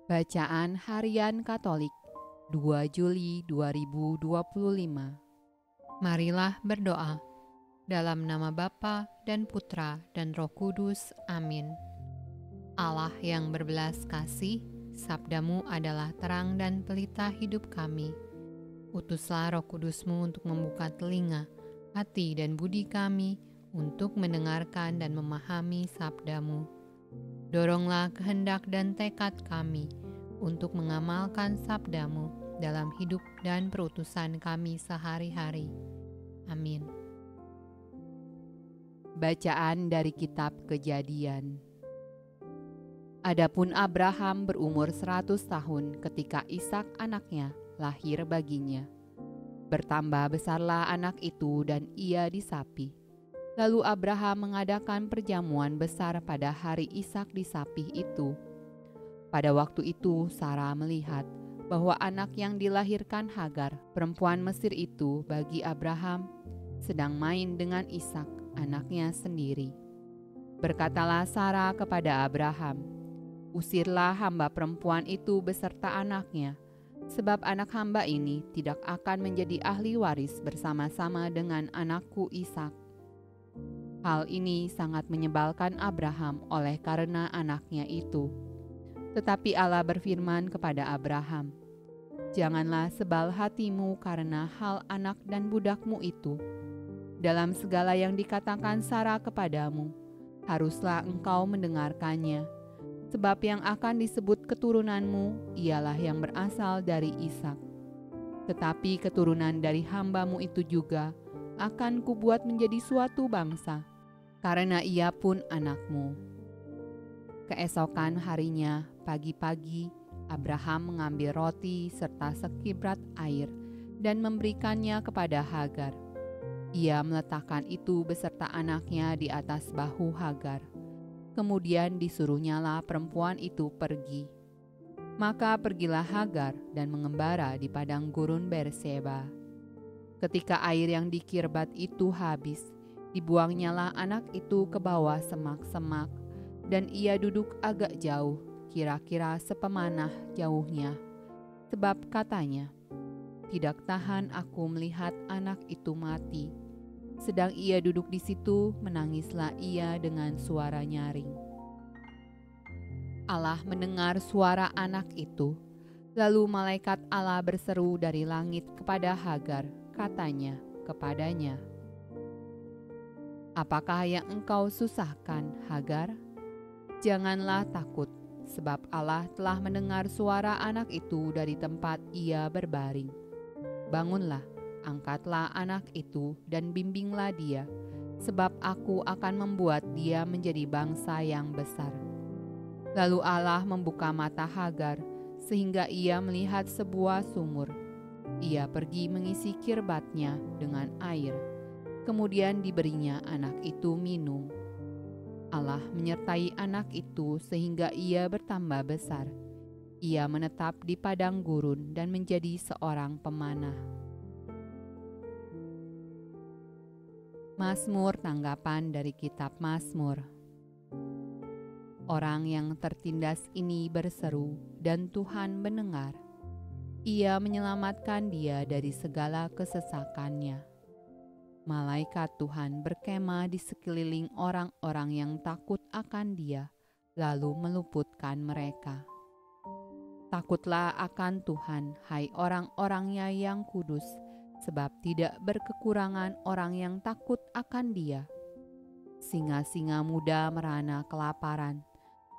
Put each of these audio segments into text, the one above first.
Bacaan Harian Katolik 2 Juli 2025. Marilah berdoa. Dalam nama Bapa dan Putra dan Roh Kudus. Amin. Allah yang berbelas kasih, sabdamu adalah terang dan pelita hidup kami. Utuslah Roh Kudusmu untuk membuka telinga, hati dan budi kami untuk mendengarkan dan memahami sabdamu. Doronglah kehendak dan tekad kami untuk mengamalkan sabdamu dalam hidup dan perutusan kami sehari-hari. Amin. Bacaan dari Kitab Kejadian. Adapun Abraham berumur 100 tahun ketika Ishak anaknya lahir baginya. Bertambah besarlah anak itu dan ia disapi. Lalu Abraham mengadakan perjamuan besar pada hari Ishak disapih itu. Pada waktu itu Sarah melihat bahwa anak yang dilahirkan Hagar, perempuan Mesir itu bagi Abraham, sedang main dengan Ishak, anaknya sendiri. Berkatalah Sarah kepada Abraham, "Usirlah hamba perempuan itu beserta anaknya, sebab anak hamba ini tidak akan menjadi ahli waris bersama-sama dengan anakku Ishak." Hal ini sangat menyebalkan Abraham oleh karena anaknya itu. Tetapi Allah berfirman kepada Abraham, "Janganlah sebal hatimu karena hal anak dan budakmu itu. Dalam segala yang dikatakan Sarah kepadamu, haruslah engkau mendengarkannya, sebab yang akan disebut keturunanmu ialah yang berasal dari Ishak. Tetapi keturunan dari hambamu itu juga akan kubuat menjadi suatu bangsa, karena ia pun anakmu." Keesokan harinya, pagi-pagi, Abraham mengambil roti serta sekibrat air dan memberikannya kepada Hagar. Ia meletakkan itu beserta anaknya di atas bahu Hagar. Kemudian disuruhnyalah perempuan itu pergi. Maka pergilah Hagar dan mengembara di padang gurun Berseba. Ketika air yang dikirbat itu habis, dibuangnyalah anak itu ke bawah semak-semak, dan ia duduk agak jauh, kira-kira sepemanah jauhnya. Sebab katanya, "Tidak tahan aku melihat anak itu mati." Sedang ia duduk di situ, menangislah ia dengan suara nyaring. Allah mendengar suara anak itu. Lalu malaikat Allah berseru dari langit kepada Hagar, katanya kepadanya, "Apakah yang engkau susahkan, Hagar? Janganlah takut, sebab Allah telah mendengar suara anak itu dari tempat ia berbaring. Bangunlah, angkatlah anak itu dan bimbinglah dia, sebab aku akan membuat dia menjadi bangsa yang besar." Lalu Allah membuka mata Hagar, sehingga ia melihat sebuah sumur. Ia pergi mengisi kirbatnya dengan air, kemudian diberinya anak itu minum. Allah menyertai anak itu sehingga ia bertambah besar. Ia menetap di padang gurun dan menjadi seorang pemanah. Mazmur tanggapan dari kitab Mazmur. Orang yang tertindas ini berseru, dan Tuhan mendengar. Ia menyelamatkan dia dari segala kesesakannya. Malaikat Tuhan berkemah di sekeliling orang-orang yang takut akan dia, lalu meluputkan mereka. Takutlah akan Tuhan, hai orang-orangnya yang kudus, sebab tidak berkekurangan orang yang takut akan dia. Singa-singa muda merana kelaparan,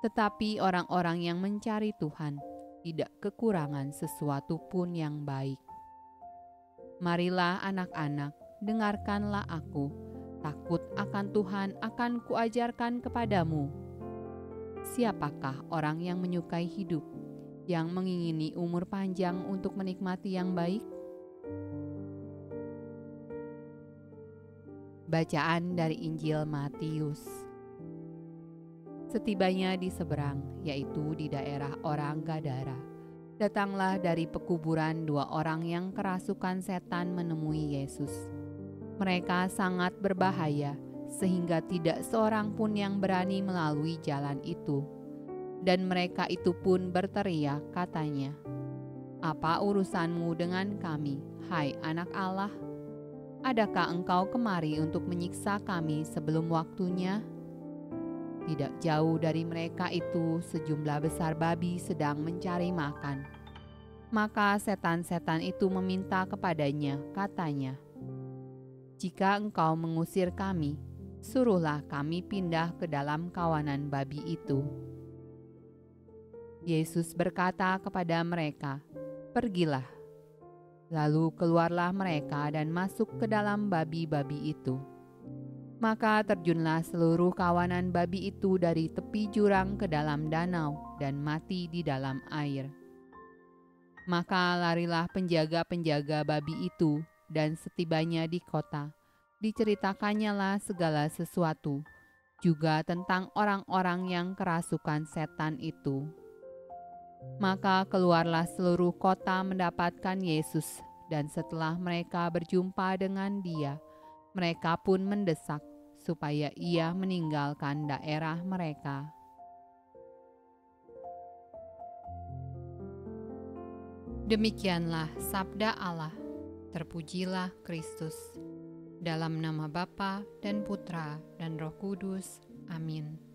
tetapi orang-orang yang mencari Tuhan tidak kekurangan sesuatu pun yang baik. Marilah anak-anak, dengarkanlah aku, takut akan Tuhan akan kuajarkan kepadamu. Siapakah orang yang menyukai hidup, yang mengingini umur panjang untuk menikmati yang baik? Bacaan dari Injil Matius. Setibanya di seberang, yaitu di daerah orang Gadara, datanglah dari pekuburan 2 orang yang kerasukan setan menemui Yesus. Mereka sangat berbahaya, sehingga tidak seorang pun yang berani melalui jalan itu. Dan mereka itu pun berteriak, katanya, "Apa urusanmu dengan kami, hai Anak Allah? Adakah engkau kemari untuk menyiksa kami sebelum waktunya?" Tidak jauh dari mereka itu sejumlah besar babi sedang mencari makan. Maka setan-setan itu meminta kepadanya, katanya, "Jika engkau mengusir kami, suruhlah kami pindah ke dalam kawanan babi itu." Yesus berkata kepada mereka, "Pergilah." Lalu keluarlah mereka dan masuk ke dalam babi-babi itu. Maka terjunlah seluruh kawanan babi itu dari tepi jurang ke dalam danau dan mati di dalam air. Maka larilah penjaga-penjaga babi itu, dan setibanya di kota, diceritakannya segala sesuatu, juga tentang orang-orang yang kerasukan setan itu. Maka keluarlah seluruh kota mendapatkan Yesus, dan setelah mereka berjumpa dengan Dia, mereka pun mendesak supaya Ia meninggalkan daerah mereka. Demikianlah sabda Allah. Terpujilah Kristus. Dalam nama Bapa dan Putra dan Roh Kudus. Amin.